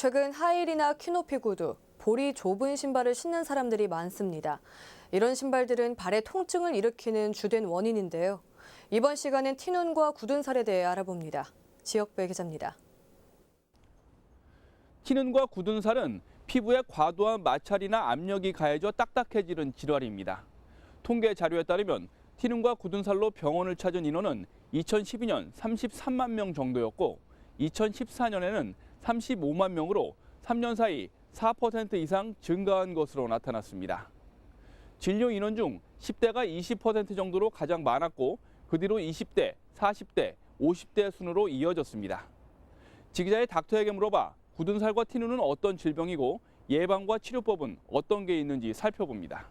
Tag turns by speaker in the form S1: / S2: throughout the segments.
S1: 최근 하이힐이나 키높이 구두, 볼이 좁은 신발을 신는 사람들이 많습니다. 이런 신발들은 발의 통증을 일으키는 주된 원인인데요. 이번 시간엔 티눈과 굳은 살에 대해 알아봅니다. 지역배 기자입니다.
S2: 티눈과 굳은 살은 피부에 과도한 마찰이나 압력이 가해져 딱딱해지는 질환입니다. 통계 자료에 따르면 티눈과 굳은 살로 병원을 찾은 인원은 2012년 33만 명 정도였고 2014년에는 35만 명으로 3년 사이 4% 이상 증가한 것으로 나타났습니다. 진료 인원 중 10대가 20% 정도로 가장 많았고 그 뒤로 20대, 40대, 50대 순으로 이어졌습니다. 지 기자의 닥터에게 물어봐 굳은 살과 티눈은 어떤 질병이고 예방과 치료법은 어떤 게 있는지 살펴봅니다.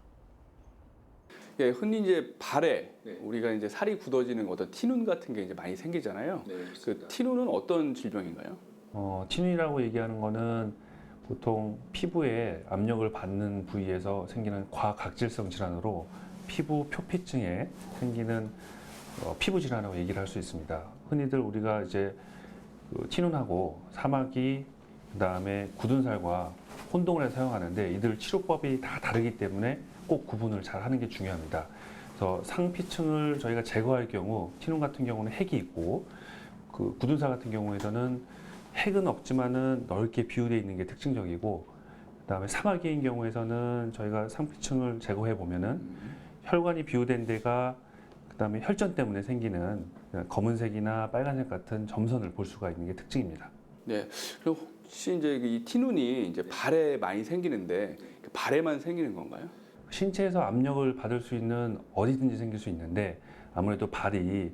S3: 예, 흔히 이제 발에 우리가 이제 살이 굳어지는 어떤 티눈 같은 게 이제 많이 생기잖아요. 그 티눈은 어떤 질병인가요?
S4: 티눈이라고 얘기하는 거는 보통 피부에 압력을 받는 부위에서 생기는 과각질성 질환으로 피부 표피층에 생기는 피부 질환이라고 얘기를 할 수 있습니다. 흔히들 우리가 이제 티눈하고 사마귀, 그다음에 굳은 살과 혼동을 해서 사용하는데 이들 치료법이 다 다르기 때문에 꼭 구분을 잘 하는 게 중요합니다. 그래서 상피층을 저희가 제거할 경우 티눈 같은 경우는 핵이 있고 그 굳은 살 같은 경우에는 핵은 없지만은 넓게 비유되어 있는 게 특징적이고 그다음에 사마귀인 경우에서는 저희가 상피층을 제거해 보면은 혈관이 비유된 데가 그다음에 혈전 때문에 생기는 검은색이나 빨간색 같은 점선을 볼 수가 있는 게 특징입니다.
S3: 네. 그럼 혹시 이제 이 티눈이 이제 발에 많이 생기는데 발에만 생기는 건가요?
S4: 신체에서 압력을 받을 수 있는 어디든지 생길 수 있는데 아무래도 발이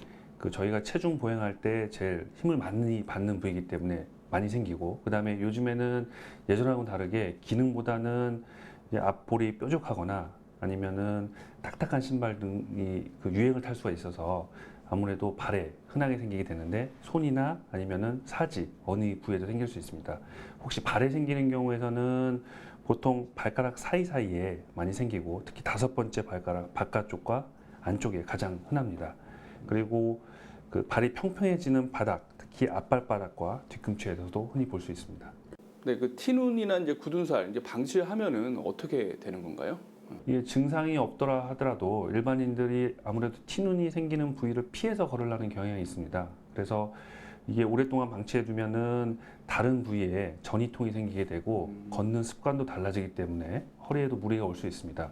S4: 저희가 체중 보행할 때 제일 힘을 많이 받는 부위이기 때문에 많이 생기고 그다음에 요즘에는 예전하고는 다르게 기능보다는 이제 앞볼이 뾰족하거나 아니면은 딱딱한 신발 등이 유행을 탈 수가 있어서 아무래도 발에 흔하게 생기게 되는데 손이나 아니면은 사지 어느 부위에도 생길 수 있습니다. 혹시 발에 생기는 경우에서는 보통 발가락 사이사이에 많이 생기고 특히 5번째 발가락 바깥쪽과 안쪽에 가장 흔합니다. 그리고 발이 평평해지는 바닥, 특히 앞발바닥과 뒤꿈치에서도 흔히 볼 수 있습니다.
S3: 네, 그 티눈이나 이제 굳은 살 이제 방치하면은 어떻게 되는 건가요?
S4: 이게 증상이 없더라 하더라도 일반인들이 아무래도 티눈이 생기는 부위를 피해서 걸으려는 경향이 있습니다. 그래서 이게 오랫동안 방치해두면은 다른 부위에 전이통이 생기게 되고 걷는 습관도 달라지기 때문에 허리에도 무리가 올 수 있습니다.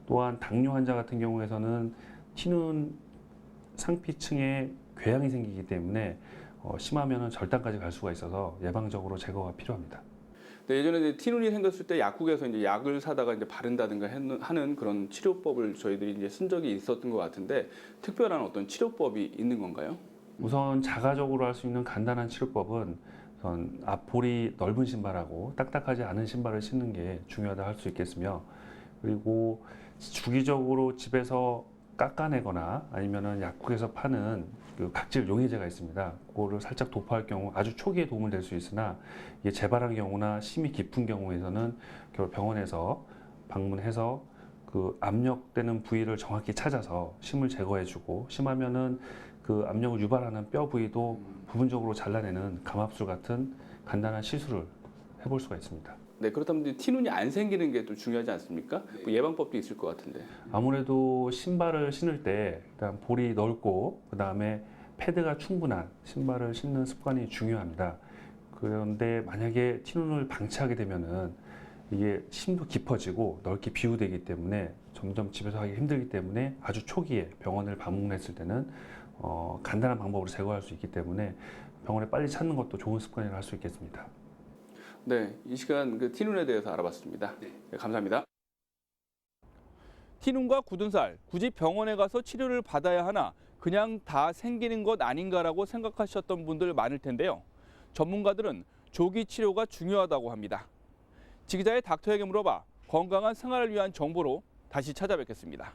S4: 또한 당뇨 환자 같은 경우에서는 티눈 상피층에 궤양이 생기기 때문에 심하면은 절단까지 갈 수가 있어서 예방적으로 제거가 필요합니다.
S3: 네, 예전에 이제 티눈이 생겼을 때 약국에서 이제 약을 사다가 이제 바른다든가 하는 그런 치료법을 저희들이 이제 쓴 적이 있었던 것 같은데 특별한 어떤 치료법이 있는 건가요?
S4: 우선 자가적으로 할 수 있는 간단한 치료법은 우선 앞볼이 넓은 신발하고 딱딱하지 않은 신발을 신는 게 중요하다 할 수 있겠으며 그리고 주기적으로 집에서 깎아내거나 아니면은 약국에서 파는 각질 용해제가 있습니다. 그거를 살짝 도포할 경우 아주 초기에 도움을 될 수 있으나 이게 재발한 경우나 심이 깊은 경우에서는 결국 병원에서 방문해서 압력되는 부위를 정확히 찾아서 심을 제거해주고 심하면은 압력을 유발하는 뼈 부위도 부분적으로 잘라내는 감압술 같은 간단한 시술을 해볼 수가 있습니다.
S3: 네, 그렇다면 티눈이 안 생기는 게 또 중요하지 않습니까? 뭐 예방법도 있을 것 같은데.
S4: 아무래도 신발을 신을 때 일단 볼이 넓고 그 다음에 패드가 충분한 신발을 신는 습관이 중요합니다. 그런데 만약에 티눈을 방치하게 되면은 이게 심도 깊어지고 넓게 비우되기 때문에 점점 집에서 하기 힘들기 때문에 아주 초기에 병원을 방문했을 때는 간단한 방법으로 제거할 수 있기 때문에 병원에 빨리 찾는 것도 좋은 습관이라 할 수 있겠습니다.
S3: 네, 이 시간 티눈에 대해서 알아봤습니다. 네, 감사합니다.
S2: 티눈과 굳은 살, 굳이 병원에 가서 치료를 받아야 하나 그냥 다 생기는 것 아닌가라고 생각하셨던 분들 많을 텐데요. 전문가들은 조기 치료가 중요하다고 합니다. 지 기자의 닥터에게 물어봐 건강한 생활을 위한 정보로 다시 찾아뵙겠습니다.